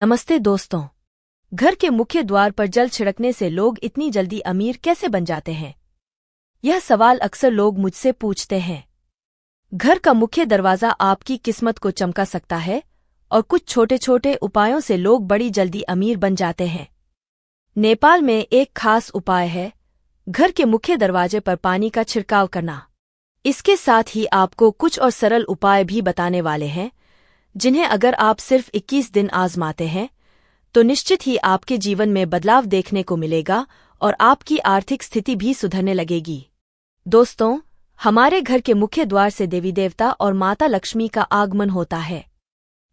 नमस्ते दोस्तों। घर के मुख्य द्वार पर जल छिड़कने से लोग इतनी जल्दी अमीर कैसे बन जाते हैं? यह सवाल अक्सर लोग मुझसे पूछते हैं। घर का मुख्य दरवाजा आपकी किस्मत को चमका सकता है और कुछ छोटे छोटे उपायों से लोग बड़ी जल्दी अमीर बन जाते हैं। नेपाल में एक खास उपाय है घर के मुख्य दरवाजे पर पानी का छिड़काव करना। इसके साथ ही आपको कुछ और सरल उपाय भी बताने वाले हैं जिन्हें अगर आप सिर्फ 21 दिन आजमाते हैं तो निश्चित ही आपके जीवन में बदलाव देखने को मिलेगा और आपकी आर्थिक स्थिति भी सुधरने लगेगी। दोस्तों, हमारे घर के मुख्य द्वार से देवी देवता और माता लक्ष्मी का आगमन होता है,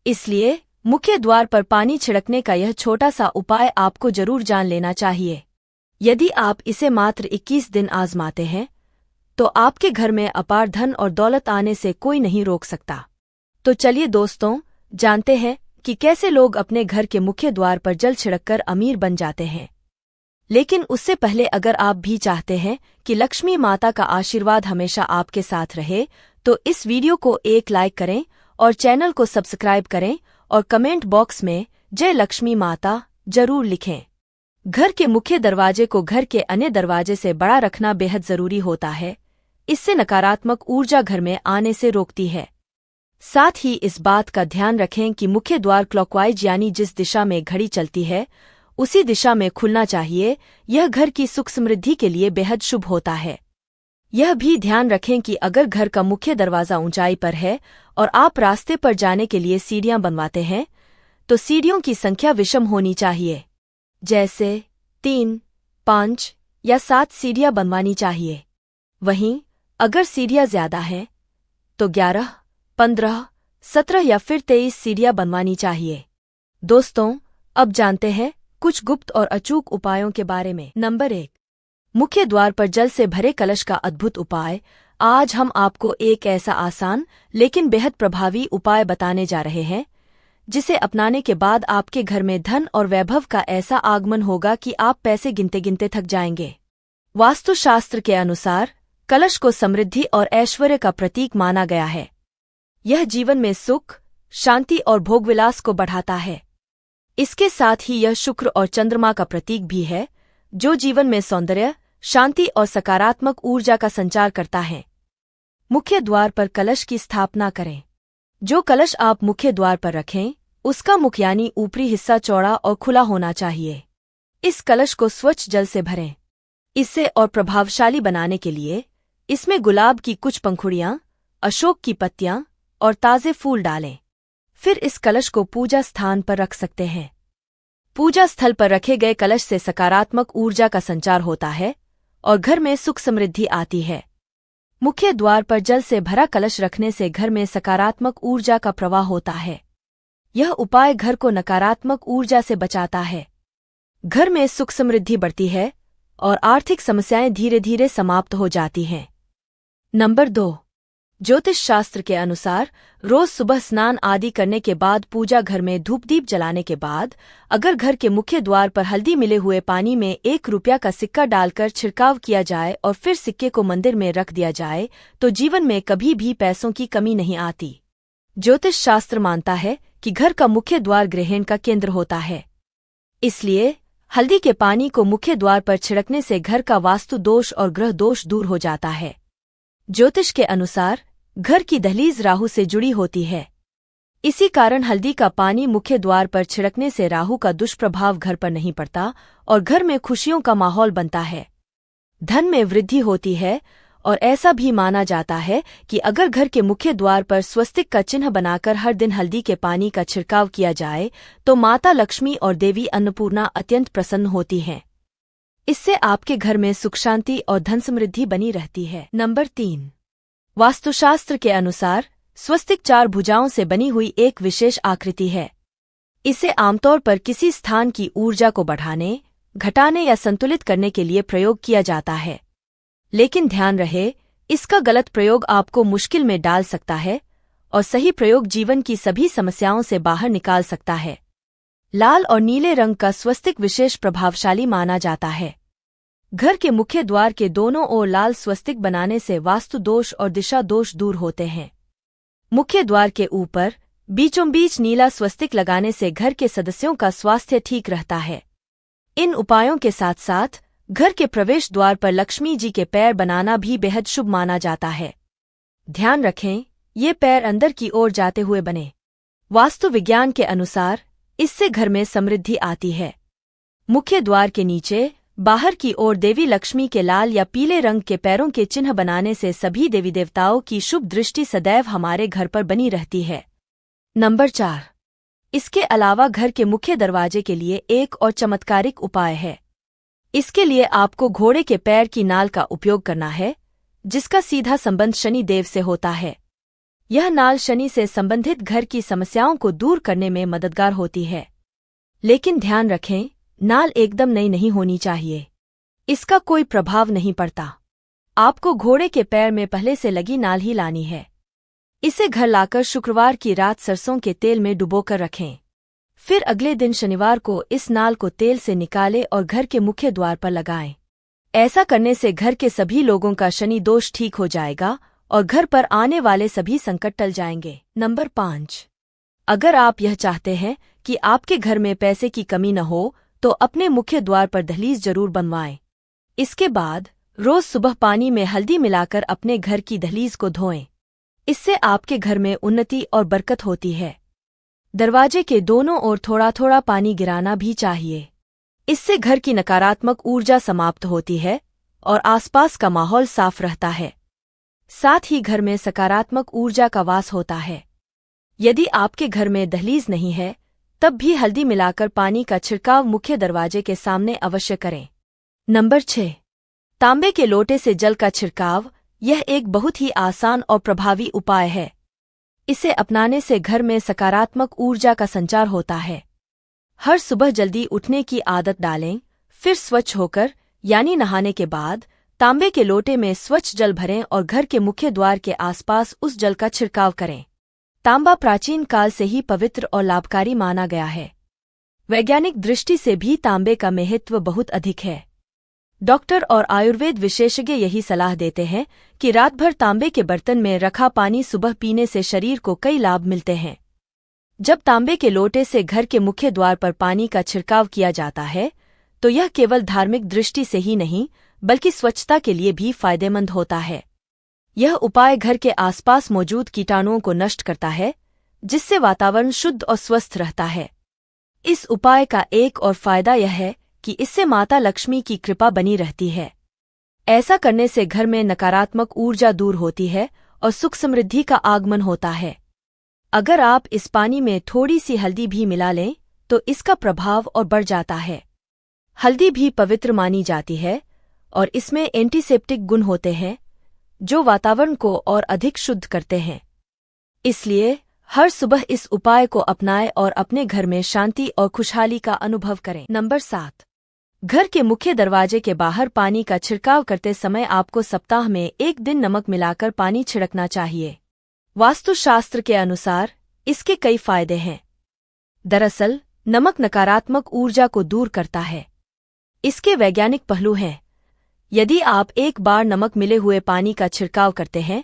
इसलिए मुख्य द्वार पर पानी छिड़कने का यह छोटा सा उपाय आपको जरूर जान लेना चाहिए। यदि आप इसे मात्र 21 दिन आजमाते हैं तो आपके घर में अपार धन और दौलत आने से कोई नहीं रोक सकता। तो चलिए दोस्तों, जानते हैं कि कैसे लोग अपने घर के मुख्य द्वार पर जल छिड़ककर अमीर बन जाते हैं। लेकिन उससे पहले अगर आप भी चाहते हैं कि लक्ष्मी माता का आशीर्वाद हमेशा आपके साथ रहे तो इस वीडियो को एक लाइक करें और चैनल को सब्सक्राइब करें और कमेंट बॉक्स में जय लक्ष्मी माता जरूर लिखें। घर के मुख्य दरवाजे को घर के अन्य दरवाजे से बड़ा रखना बेहद जरूरी होता है। इससे नकारात्मक ऊर्जा घर में आने से रोकती है। साथ ही इस बात का ध्यान रखें कि मुख्य द्वार क्लॉकवाइज यानी जिस दिशा में घड़ी चलती है उसी दिशा में खुलना चाहिए। यह घर की सुख समृद्धि के लिए बेहद शुभ होता है। यह भी ध्यान रखें कि अगर घर का मुख्य दरवाजा ऊंचाई पर है और आप रास्ते पर जाने के लिए सीढ़ियां बनवाते हैं तो सीढ़ियों की संख्या विषम होनी चाहिए, जैसे 3, 5 या 7 सीढ़ियां बनवानी चाहिए। वहीं अगर सीढ़ियां ज्यादा हैं तो 11, 15, 17 या फिर 23 सीढ़ियां बनवानी चाहिए। दोस्तों, अब जानते हैं कुछ गुप्त और अचूक उपायों के बारे में। नंबर 1, मुख्य द्वार पर जल से भरे कलश का अद्भुत उपाय। आज हम आपको एक ऐसा आसान लेकिन बेहद प्रभावी उपाय बताने जा रहे हैं जिसे अपनाने के बाद आपके घर में धन और वैभव का ऐसा आगमन होगा कि आप पैसे गिनते गिनते थक जाएंगे। वास्तुशास्त्र के अनुसार कलश को समृद्धि और ऐश्वर्य का प्रतीक माना गया है। यह जीवन में सुख, शांति और भोगविलास को बढ़ाता है। इसके साथ ही यह शुक्र और चंद्रमा का प्रतीक भी है जो जीवन में सौंदर्य, शांति और सकारात्मक ऊर्जा का संचार करता है। मुख्य द्वार पर कलश की स्थापना करें। जो कलश आप मुख्य द्वार पर रखें उसका मुख यानी ऊपरी हिस्सा चौड़ा और खुला होना चाहिए। इस कलश को स्वच्छ जल से भरें। इसे और प्रभावशाली बनाने के लिए इसमें गुलाब की कुछ पंखुड़ियां, अशोक की पत्तियां और ताजे फूल डालें। फिर इस कलश को पूजा स्थान पर रख सकते हैं। पूजा स्थल पर रखे गए कलश से सकारात्मक ऊर्जा का संचार होता है और घर में सुख समृद्धि आती है। मुख्य द्वार पर जल से भरा कलश रखने से घर में सकारात्मक ऊर्जा का प्रवाह होता है। यह उपाय घर को नकारात्मक ऊर्जा से बचाता है। घर में सुख समृद्धि बढ़ती है और आर्थिक समस्याएं धीरे धीरे समाप्त हो जाती हैं। नंबर 2, ज्योतिष शास्त्र के अनुसार रोज सुबह स्नान आदि करने के बाद पूजा घर में धूप दीप जलाने के बाद अगर घर के मुख्य द्वार पर हल्दी मिले हुए पानी में 1 रुपया का सिक्का डालकर छिड़काव किया जाए और फिर सिक्के को मंदिर में रख दिया जाए तो जीवन में कभी भी पैसों की कमी नहीं आती। ज्योतिष शास्त्र मानता है कि घर का मुख्य द्वार ग्रहण का केंद्र होता है, इसलिए हल्दी के पानी को मुख्य द्वार पर छिड़कने से घर का वास्तु दोष और ग्रह दोष दूर हो जाता है। ज्योतिष के अनुसार घर की दहलीज राहु से जुड़ी होती है। इसी कारण हल्दी का पानी मुख्य द्वार पर छिड़कने से राहु का दुष्प्रभाव घर पर नहीं पड़ता और घर में खुशियों का माहौल बनता है। धन में वृद्धि होती है और ऐसा भी माना जाता है कि अगर घर के मुख्य द्वार पर स्वस्तिक का चिन्ह बनाकर हर दिन हल्दी के पानी का छिड़काव किया जाए तो माता लक्ष्मी और देवी अन्नपूर्णा अत्यंत प्रसन्न होती हैं। इससे आपके घर में सुख शांति और धन समृद्धि बनी रहती है। नंबर 3, वास्तुशास्त्र के अनुसार स्वस्तिक 4 भुजाओं से बनी हुई एक विशेष आकृति है। इसे आमतौर पर किसी स्थान की ऊर्जा को बढ़ाने, घटाने या संतुलित करने के लिए प्रयोग किया जाता है। लेकिन ध्यान रहे, इसका गलत प्रयोग आपको मुश्किल में डाल सकता है और सही प्रयोग जीवन की सभी समस्याओं से बाहर निकाल सकता है। लाल और नीले रंग का स्वस्तिक विशेष प्रभावशाली माना जाता है। घर के मुख्य द्वार के दोनों ओर लाल स्वस्तिक बनाने से वास्तु दोष और दिशा दोष दूर होते हैं। मुख्य द्वार के ऊपर, बीचों बीच नीला स्वस्तिक लगाने से घर के सदस्यों का स्वास्थ्य ठीक रहता है। इन उपायों के साथ साथ घर के प्रवेश द्वार पर लक्ष्मी जी के पैर बनाना भी बेहद शुभ माना जाता है। ध्यान रखें, ये पैर अंदर की ओर जाते हुए बने। वास्तु विज्ञान के अनुसार इससे घर में समृद्धि आती है। मुख्य द्वार के नीचे बाहर की ओर देवी लक्ष्मी के लाल या पीले रंग के पैरों के चिन्ह बनाने से सभी देवी देवताओं की शुभ दृष्टि सदैव हमारे घर पर बनी रहती है। नंबर 4। इसके अलावा घर के मुख्य दरवाजे के लिए एक और चमत्कारिक उपाय है। इसके लिए आपको घोड़े के पैर की नाल का उपयोग करना है, जिसका सीधा संबंध शनि देव से होता है। यह नाल शनि से संबंधित घर की समस्याओं को दूर करने में मददगार होती है। लेकिन ध्यान रखें, नाल एकदम नई नहीं होनी चाहिए। इसका कोई प्रभाव नहीं पड़ता। आपको घोड़े के पैर में पहले से लगी नाल ही लानी है। इसे घर लाकर शुक्रवार की रात सरसों के तेल में डुबोकर रखें। फिर अगले दिन शनिवार को इस नाल को तेल से निकालें और घर के मुख्य द्वार पर लगाएं। ऐसा करने से घर के सभी लोगों का शनि दोष ठीक हो जाएगा और घर पर आने वाले सभी संकट टल जाएंगे। नंबर 5। अगर आप यह चाहते हैं कि आपके घर में पैसे की कमी न हो, तो अपने मुख्य द्वार पर दहलीज जरूर बनवाएं। इसके बाद रोज सुबह पानी में हल्दी मिलाकर अपने घर की दहलीज को धोएं। इससे आपके घर में उन्नति और बरकत होती है। दरवाजे के दोनों ओर थोड़ा थोड़ा पानी गिराना भी चाहिए। इससे घर की नकारात्मक ऊर्जा समाप्त होती है और आसपास का माहौल साफ रहता है। साथ ही घर में सकारात्मक ऊर्जा का वास होता है। यदि आपके घर में दहलीज नहीं है, तब भी हल्दी मिलाकर पानी का छिड़काव मुख्य दरवाजे के सामने अवश्य करें। नंबर 6। तांबे के लोटे से जल का छिड़काव। यह एक बहुत ही आसान और प्रभावी उपाय है। इसे अपनाने से घर में सकारात्मक ऊर्जा का संचार होता है। हर सुबह जल्दी उठने की आदत डालें, फिर स्वच्छ होकर यानी नहाने के बाद तांबे के लोटे में स्वच्छ जल भरें और घर के मुख्य द्वार के आसपास उस जल का छिड़काव करें। तांबा प्राचीन काल से ही पवित्र और लाभकारी माना गया है। वैज्ञानिक दृष्टि से भी तांबे का महत्व बहुत अधिक है। डॉक्टर और आयुर्वेद विशेषज्ञ यही सलाह देते हैं कि रात भर तांबे के बर्तन में रखा पानी सुबह पीने से शरीर को कई लाभ मिलते हैं। जब तांबे के लोटे से घर के मुख्य द्वार पर पानी का छिड़काव किया जाता है, तो यह केवल धार्मिक दृष्टि से ही नहीं, बल्कि स्वच्छता के लिए भी फायदेमंद होता है। यह उपाय घर के आसपास मौजूद कीटाणुओं को नष्ट करता है, जिससे वातावरण शुद्ध और स्वस्थ रहता है। इस उपाय का एक और फायदा यह है कि इससे माता लक्ष्मी की कृपा बनी रहती है। ऐसा करने से घर में नकारात्मक ऊर्जा दूर होती है और सुख समृद्धि का आगमन होता है। अगर आप इस पानी में थोड़ी सी हल्दी भी मिला लें, तो इसका प्रभाव और बढ़ जाता है। हल्दी भी पवित्र मानी जाती है और इसमें एंटीसेप्टिक गुण होते हैं, जो वातावरण को और अधिक शुद्ध करते हैं। इसलिए हर सुबह इस उपाय को अपनाएं और अपने घर में शांति और खुशहाली का अनुभव करें। नंबर 7। घर के मुख्य दरवाजे के बाहर पानी का छिड़काव करते समय आपको सप्ताह में एक दिन नमक मिलाकर पानी छिड़कना चाहिए। वास्तुशास्त्र के अनुसार इसके कई फायदे हैं। दरअसल नमक नकारात्मक ऊर्जा को दूर करता है। इसके वैज्ञानिक पहलू हैं। यदि आप एक बार नमक मिले हुए पानी का छिड़काव करते हैं,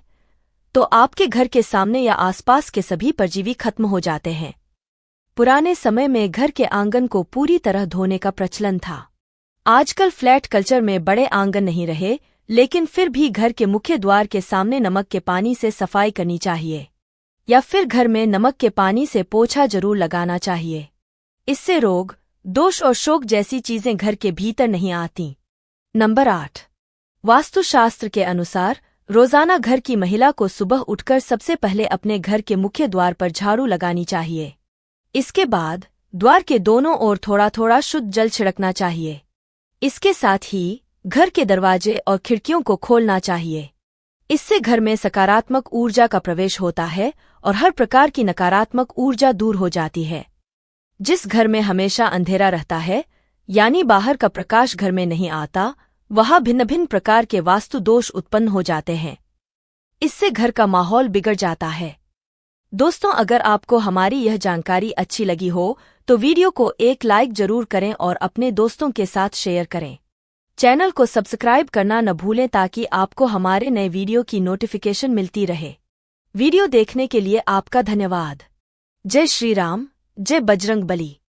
तो आपके घर के सामने या आसपास के सभी परजीवी खत्म हो जाते हैं। पुराने समय में घर के आंगन को पूरी तरह धोने का प्रचलन था। आजकल फ्लैट कल्चर में बड़े आंगन नहीं रहे, लेकिन फिर भी घर के मुख्य द्वार के सामने नमक के पानी से सफाई करनी चाहिए, या फिर घर में नमक के पानी से पोछा जरूर लगाना चाहिए। इससे रोग, दोष और शोक जैसी चीजें घर के भीतर नहीं आती। नंबर 8। वास्तुशास्त्र के अनुसार रोजाना घर की महिला को सुबह उठकर सबसे पहले अपने घर के मुख्य द्वार पर झाड़ू लगानी चाहिए। इसके बाद द्वार के दोनों ओर थोड़ा थोड़ा शुद्ध जल छिड़कना चाहिए। इसके साथ ही घर के दरवाजे और खिड़कियों को खोलना चाहिए। इससे घर में सकारात्मक ऊर्जा का प्रवेश होता है और हर प्रकार की नकारात्मक ऊर्जा दूर हो जाती है। जिस घर में हमेशा अंधेरा रहता है, यानी बाहर का प्रकाश घर में नहीं आता, वहाँ भिन्न भिन्न प्रकार के वास्तु दोष उत्पन्न हो जाते हैं। इससे घर का माहौल बिगड़ जाता है। दोस्तों, अगर आपको हमारी यह जानकारी अच्छी लगी हो, तो वीडियो को एक लाइक जरूर करें और अपने दोस्तों के साथ शेयर करें। चैनल को सब्सक्राइब करना न भूलें ताकि आपको हमारे नए वीडियो की नोटिफिकेशन मिलती रहे। वीडियो देखने के लिए आपका धन्यवाद। जय श्री राम, जय बजरंग बली।